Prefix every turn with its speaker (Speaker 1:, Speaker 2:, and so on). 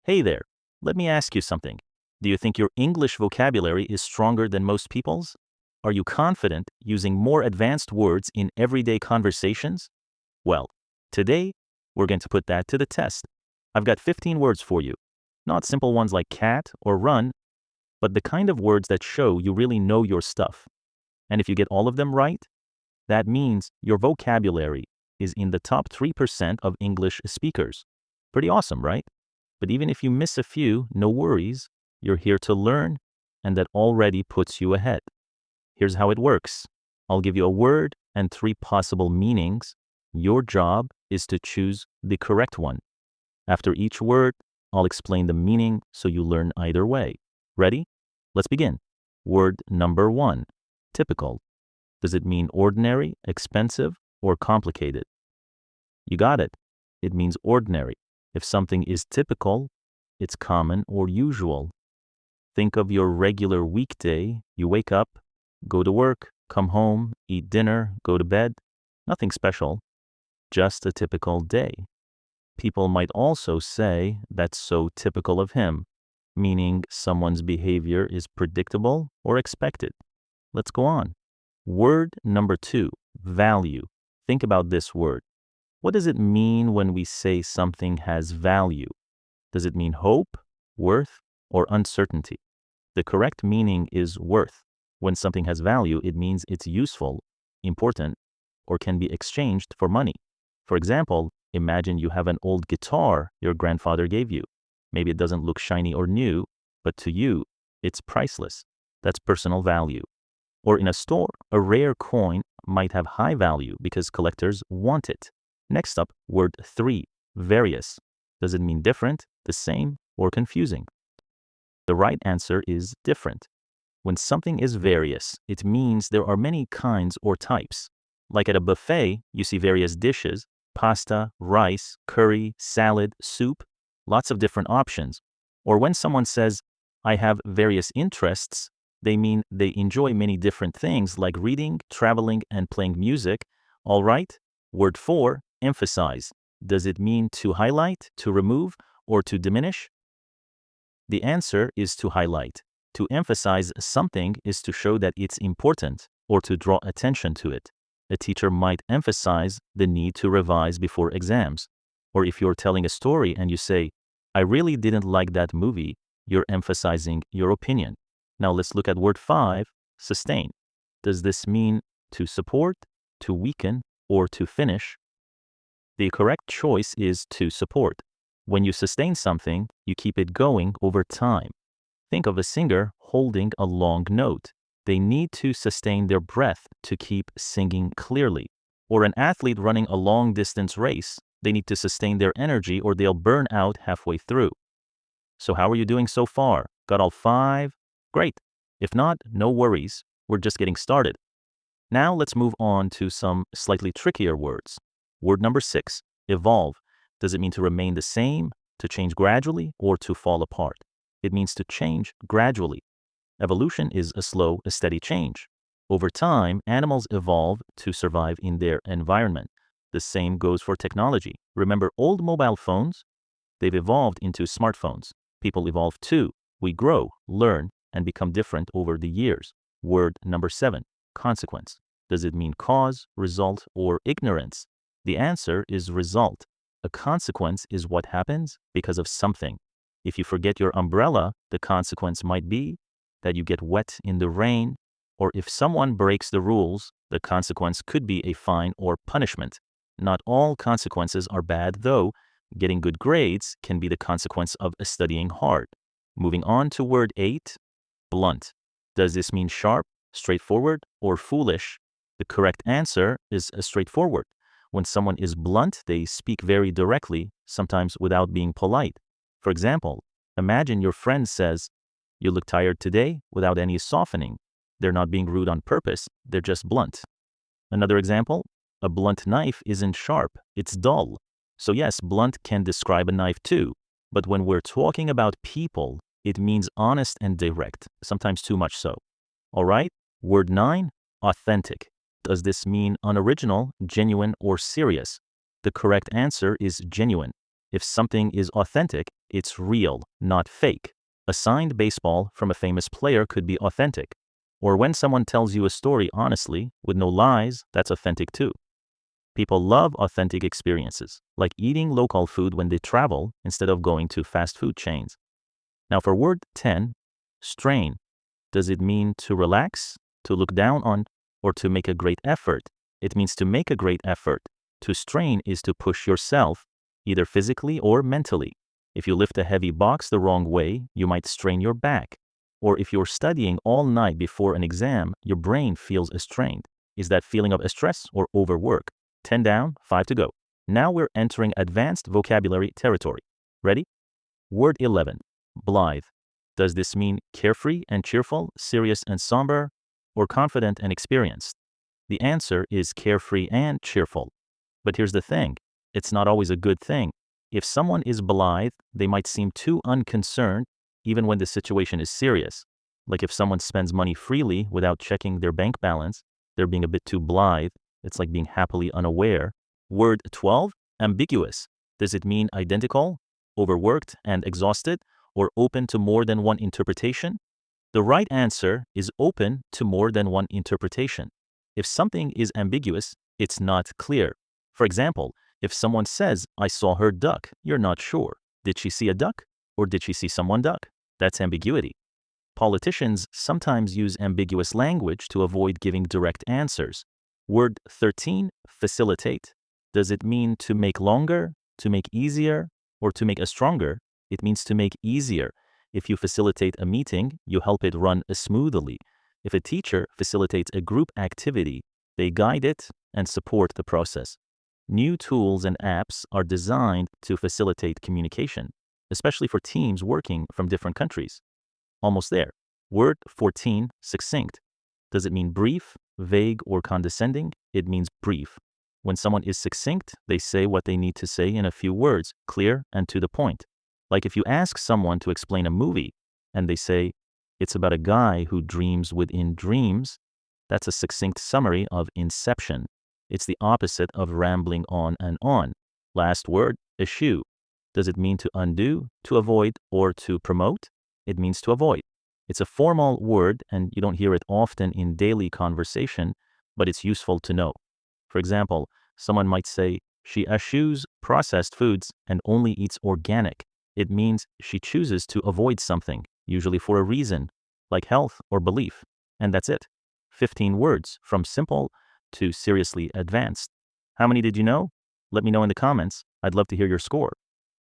Speaker 1: Hey there, let me ask you something. Do you think your English vocabulary is stronger than most people's? Are you confident using more advanced words in everyday conversations? Well, today we're going to put that to the test. I've got 15 words for you. Not simple ones like cat or run, but the kind of words that show you really know your stuff. And if you get all of them right, that means your vocabulary is in the top 3% of English speakers. Pretty awesome, right? But even if you miss a few, no worries. You're here to learn, and that already puts you ahead. Here's how it works. I'll give you a word and 3 possible meanings. Your job is to choose the correct one. After each word, I'll explain the meaning so you learn either way. Ready? Let's begin. Word number 1, typical. Does it mean ordinary, expensive, or complicated? You got it. It means ordinary. If something is typical, it's common or usual. Think of your regular weekday. You wake up, go to work, come home, eat dinner, go to bed. Nothing special, just a typical day. People might also say that's so typical of him, meaning someone's behavior is predictable or expected. Let's go on. Word number 2, value. Think about this word. What does it mean when we say something has value? Does it mean hope, worth, or uncertainty? The correct meaning is worth. When something has value, it means it's useful, important, or can be exchanged for money. For example, imagine you have an old guitar your grandfather gave you. Maybe it doesn't look shiny or new, but to you, it's priceless. That's personal value. Or in a store, a rare coin might have high value because collectors want it. Next up, word 3, various. Does it mean different, the same, or confusing? The right answer is different. When something is various, it means there are many kinds or types. Like at a buffet, you see various dishes, pasta, rice, curry, salad, soup, lots of different options. Or when someone says, I have various interests, they mean they enjoy many different things like reading, traveling, and playing music. All right? Word 4, emphasize. Does it mean to highlight, to remove, or to diminish? The answer is to highlight. To emphasize something is to show that it's important or to draw attention to it. A teacher might emphasize the need to revise before exams. Or if you're telling a story and you say, I really didn't like that movie, you're emphasizing your opinion. Now let's look at word 5, sustain. Does this mean to support, to weaken, or to finish? The correct choice is to support. When you sustain something, you keep it going over time. Think of a singer holding a long note. They need to sustain their breath to keep singing clearly. Or an athlete running a long-distance race, they need to sustain their energy or they'll burn out halfway through. So how are you doing so far? Got all 5? Great. If not, no worries. We're just getting started. Now let's move on to some slightly trickier words. Word number 6, evolve. Does it mean to remain the same, to change gradually, or to fall apart? It means to change gradually. Evolution is a slow, a steady change. Over time, animals evolve to survive in their environment. The same goes for technology. Remember old mobile phones? They've evolved into smartphones. People evolve too. We grow, learn, and become different over the years. Word number 7, consequence. Does it mean cause, result, or ignorance? The answer is result. A consequence is what happens because of something. If you forget your umbrella, the consequence might be that you get wet in the rain, or if someone breaks the rules, the consequence could be a fine or punishment. Not all consequences are bad, though. Getting good grades can be the consequence of studying hard. Moving on to word 8, blunt. Does this mean sharp, straightforward, or foolish? The correct answer is straightforward. When someone is blunt, they speak very directly, sometimes without being polite. For example, imagine your friend says, you look tired today, without any softening. They're not being rude on purpose, they're just blunt. Another example, a blunt knife isn't sharp, it's dull. So yes, blunt can describe a knife too, but when we're talking about people, it means honest and direct, sometimes too much so. All right, word 9, authentic. Does this mean unoriginal, genuine, or serious? The correct answer is genuine. If something is authentic, it's real, not fake. A signed baseball from a famous player could be authentic. Or when someone tells you a story honestly, with no lies, that's authentic too. People love authentic experiences, like eating local food when they travel instead of going to fast food chains. Now for word 10, strain. Does it mean to relax, to look down on, or to make a great effort? It means to make a great effort. To strain is to push yourself, either physically or mentally. If you lift a heavy box the wrong way, you might strain your back. Or if you're studying all night before an exam, your brain feels strained. Is that feeling of stress or overwork? 10 down, 5 to go. Now we're entering advanced vocabulary territory. Ready? Word 11, blithe. Does this mean carefree and cheerful, serious and somber, or confident and experienced? The answer is carefree and cheerful. But here's the thing, it's not always a good thing. If someone is blithe, they might seem too unconcerned even when the situation is serious. Like if someone spends money freely without checking their bank balance, they're being a bit too blithe. It's like being happily unaware. Word 12, ambiguous. Does it mean identical, overworked and exhausted, or open to more than one interpretation? The right answer is open to more than one interpretation. If something is ambiguous, it's not clear. For example, if someone says, I saw her duck, you're not sure. Did she see a duck? Or did she see someone duck? That's ambiguity. Politicians sometimes use ambiguous language to avoid giving direct answers. Word 13, facilitate. Does it mean to make longer, to make easier, or to make stronger? It means to make easier. If you facilitate a meeting, you help it run smoothly. If a teacher facilitates a group activity, they guide it and support the process. New tools and apps are designed to facilitate communication, especially for teams working from different countries. Almost there. Word 14, succinct. Does it mean brief, vague, or condescending? It means brief. When someone is succinct, they say what they need to say in a few words, clear and to the point. Like if you ask someone to explain a movie and they say, it's about a guy who dreams within dreams, that's a succinct summary of Inception. It's the opposite of rambling on and on. Last word, eschew. Does it mean to undo, to avoid, or to promote? It means to avoid. It's a formal word and you don't hear it often in daily conversation, but it's useful to know. For example, someone might say, she eschews processed foods and only eats organic. It means she chooses to avoid something, usually for a reason, like health or belief. And that's it. 15 words, from simple to seriously advanced. How many did you know? Let me know in the comments. I'd love to hear your score.